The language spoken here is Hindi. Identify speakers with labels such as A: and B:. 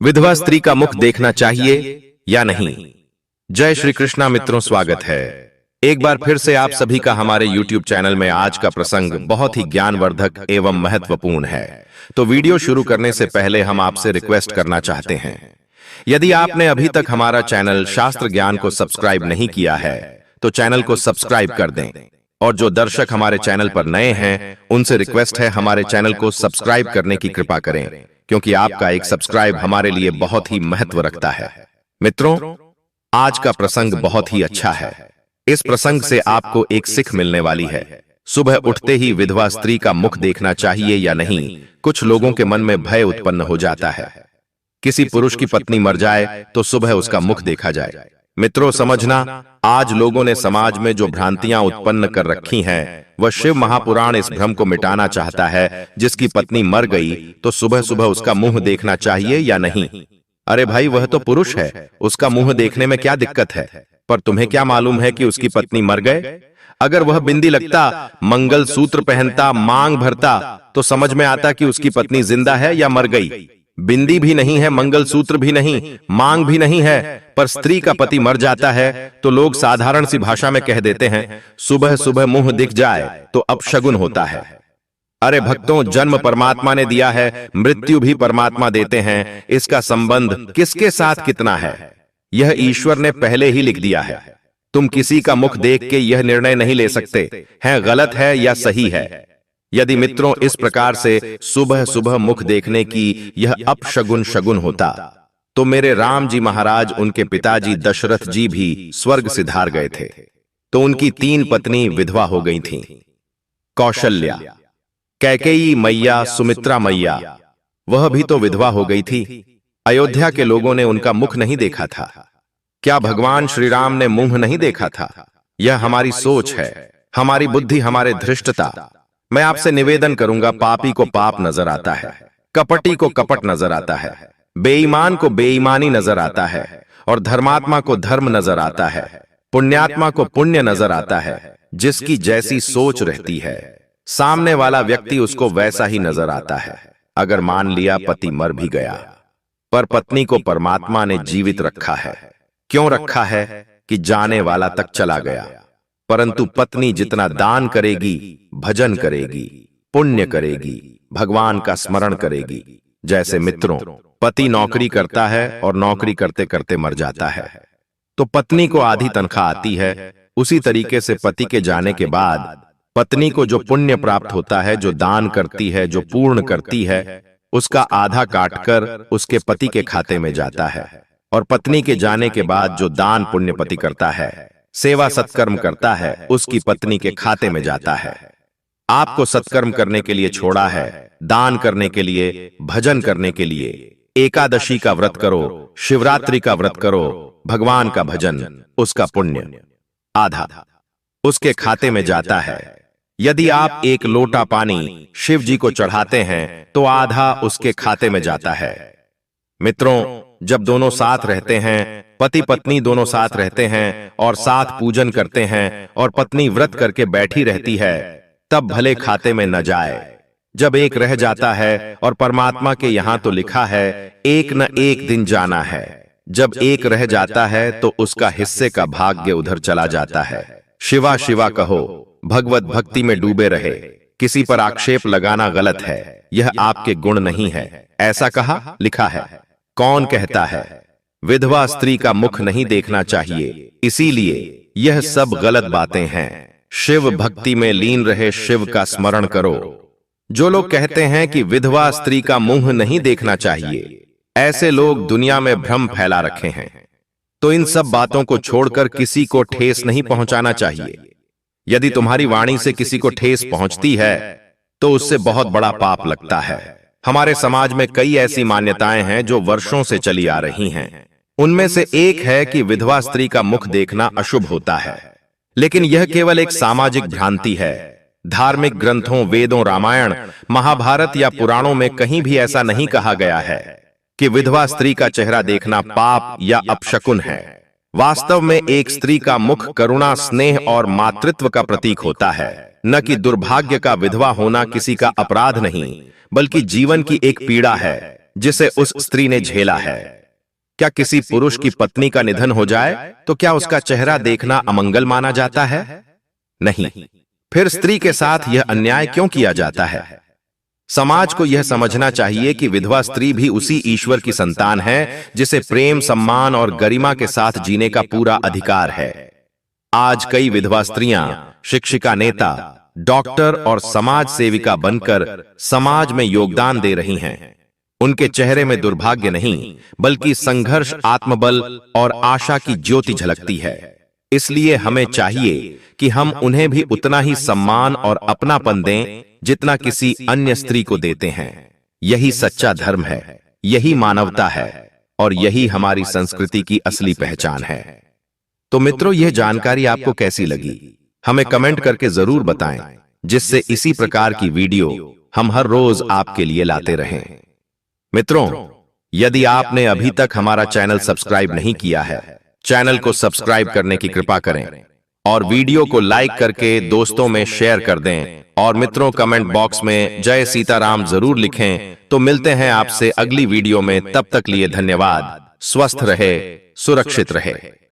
A: विधवा स्त्री का मुख देखना चाहिए या नहीं। जय श्री कृष्णा मित्रों, स्वागत है एक बार फिर से आप सभी का हमारे YouTube चैनल में। आज का प्रसंग बहुत ही ज्ञानवर्धक एवं महत्वपूर्ण है, तो वीडियो शुरू करने से पहले हम आपसे रिक्वेस्ट करना चाहते हैं, यदि आपने अभी तक हमारा चैनल शास्त्र ज्ञान को सब्सक्राइब नहीं किया है तो चैनल को सब्सक्राइब कर दें, और जो दर्शक हमारे चैनल पर नए हैं उनसे रिक्वेस्ट है हमारे चैनल को सब्सक्राइब करने की कृपा करें, क्योंकि आपका एक सब्सक्राइब हमारे लिए बहुत ही महत्व रखता है। मित्रों, आज का प्रसंग बहुत ही अच्छा है। इस प्रसंग से आपको एक सीख मिलने वाली है। सुबह उठते ही विधवा स्त्री का मुख देखना चाहिए या नहीं, कुछ लोगों के मन में भय उत्पन्न हो जाता है। किसी पुरुष की पत्नी मर जाए तो सुबह उसका मुख देखा जाए। मित्रों, समझना, आज लोगों ने समाज में जो भ्रांतियां उत्पन्न कर रखी हैं, वह शिव महापुराण इस भ्रम को मिटाना चाहता है। जिसकी पत्नी मर गई तो सुबह सुबह उसका मुंह देखना चाहिए या नहीं। अरे भाई, वह तो पुरुष है, उसका मुंह देखने में क्या दिक्कत है? पर तुम्हें क्या मालूम है कि उसकी पत्नी मर गए? अगर वह बिंदी लगता, मंगल सूत्र पहनता, मांग भरता, तो समझ में आता कि उसकी पत्नी जिंदा है या मर गई। बिंदी भी नहीं है, मंगल सूत्र भी नहीं, मांग भी नहीं है, पर स्त्री का पति मर जाता है तो लोग साधारण सी भाषा में कह देते हैं, सुबह सुबह मुंह दिख जाए तो अपशगुन होता है। अरे भक्तों, जन्म परमात्मा ने दिया है, मृत्यु भी परमात्मा देते हैं। इसका संबंध किसके साथ कितना है, यह ईश्वर ने पहले ही लिख दिया है। तुम किसी का मुख देख के यह निर्णय नहीं ले सकते हैं गलत है या सही है। यदि मित्रों इस प्रकार से सुबह सुबह मुख देखने की यह अपशगुन शगुन होता, तो मेरे राम जी महाराज, उनके पिताजी दशरथ जी भी स्वर्ग सिधार गए थे, तो उनकी 3 पत्नी विधवा हो गई थीं। कौशल्या, कैकेयी मैया, सुमित्रा मैया, वह भी तो विधवा हो गई थी। अयोध्या के लोगों ने उनका मुख नहीं देखा था। क्या भगवान श्री राम ने मुंह नहीं देखा था? यह हमारी सोच है, हमारी बुद्धि, हमारे धृष्टता। मैं आपसे निवेदन करूंगा, पापी को पाप नजर आता है, कपटी को कपट नजर आता है, बेईमान को बेईमानी नजर आता है, और धर्मात्मा को धर्म नजर आता है, पुण्यात्मा को पुण्य नजर आता है। जिसकी जैसी सोच रहती है, सामने वाला व्यक्ति उसको वैसा ही नजर आता है। अगर मान लिया पति मर भी गया, पर पत्नी को परमात्मा ने जीवित रखा है। क्यों रखा है? कि जाने वाला तक चला गया, परंतु पत्नी जितना दान करेगी, भजन करेगी, पुण्य करेगी, भगवान का स्मरण करेगी। जैसे मित्रों, पति नौकरी करता है और नौकरी करते करते मर जाता है, तो पत्नी को आधी तनख्वाह आती है। उसी तरीके से पति के जाने के बाद पत्नी को जो पुण्य प्राप्त होता है, जो दान करती है, जो पूर्ण करती है, उसका आधा काटकर उसके पति के खाते में जाता है। और पत्नी के जाने के बाद जो दान पुण्य पति करता है, सेवा सत्कर्म करता है, उसकी पत्नी के खाते में जाता है। आपको सत्कर्म करने के लिए छोड़ा है, दान करने के लिए, भजन करने के लिए। एकादशी का व्रत करो, शिवरात्रि का व्रत करो, भगवान का भजन, उसका पुण्य आधा उसके खाते में जाता है। यदि आप 1 लोटा पानी शिव जी को चढ़ाते हैं तो आधा उसके खाते में जाता है। मित्रों, जब दोनों साथ रहते हैं, पति पत्नी दोनों साथ रहते हैं और साथ पूजन करते हैं, और पत्नी व्रत करके बैठी रहती है, तब भले खाते में न जाए। जब एक रह जाता है, और परमात्मा के यहां तो लिखा है एक न एक दिन जाना है, जब एक रह जाता है तो उसका हिस्से का भाग्य उधर चला जाता है। शिवा शिवा कहो, भगवत भक्ति में डूबे रहे। किसी पर आक्षेप लगाना गलत है, यह आपके गुण नहीं है। ऐसा कहा लिखा है। कौन कहता है? विधवा स्त्री का मुख नहीं देखना चाहिए, इसीलिए यह सब गलत बातें हैं। शिव भक्ति में लीन रहे, शिव का स्मरण करो। जो लोग कहते हैं कि विधवा स्त्री का मुंह नहीं देखना चाहिए, ऐसे लोग दुनिया में भ्रम फैला रखे हैं। तो इन सब बातों को छोड़कर किसी को ठेस नहीं पहुंचाना चाहिए। यदि तुम्हारी वाणी से किसी को ठेस पहुंचती है तो उससे बहुत बड़ा पाप लगता है। हमारे समाज में कई ऐसी मान्यताएं हैं जो वर्षों से चली आ रही हैं। उनमें से एक है कि विधवा स्त्री का मुख देखना अशुभ होता है, लेकिन यह केवल एक सामाजिक भ्रांति है। धार्मिक ग्रंथों, वेदों, रामायण, महाभारत या पुराणों में कहीं भी ऐसा नहीं कहा गया है कि विधवा स्त्री का चेहरा देखना पाप या अपशकुन है। वास्तव में एक स्त्री का मुख करुणा, स्नेह और मातृत्व का प्रतीक होता है, न कि दुर्भाग्य का। विधवा होना किसी का अपराध नहीं, बल्कि जीवन की एक पीड़ा है। जिसे उस स्त्री ने झेला है। क्या किसी पुरुष की पत्नी का निधन हो जाए तो क्या उसका चेहरा देखना अमंगल माना जाता है? नहीं। फिर स्त्री के साथ यह अन्याय क्यों किया जाता है? समाज को यह समझना चाहिए कि विधवा स्त्री भी उसी ईश्वर की संतान है जिसे प्रेम, सम्मान और गरिमा के साथ जीने का पूरा अधिकार है। आज कई विधवा स्त्रियां शिक्षिका, नेता, डॉक्टर और समाज सेविका बनकर समाज में योगदान दे रही हैं। उनके चेहरे में दुर्भाग्य नहीं, बल्कि संघर्ष, आत्मबल और आशा की ज्योति झलकती है। इसलिए हमें चाहिए कि हम उन्हें भी उतना ही सम्मान और अपनापन दें जितना किसी अन्य स्त्री को देते हैं। यही सच्चा धर्म है, यही मानवता है और यही हमारी संस्कृति की असली पहचान है। तो मित्रों, यह जानकारी आपको कैसी लगी? हमें कमेंट करके जरूर बताएं, जिससे इसी प्रकार की वीडियो हम हर रोज आपके लिए लाते रहें। मित्रों, यदि आपने अभी तक हमारा चैनल सब्सक्राइब नहीं किया है, चैनल को सब्सक्राइब करने की कृपा करें और वीडियो को लाइक करके दोस्तों में शेयर कर दें। और मित्रों, कमेंट बॉक्स में जय सीताराम जरूर लिखें। तो मिलते हैं आपसे अगली वीडियो में, तब तक लिए धन्यवाद। स्वस्थ रहे, सुरक्षित रहे।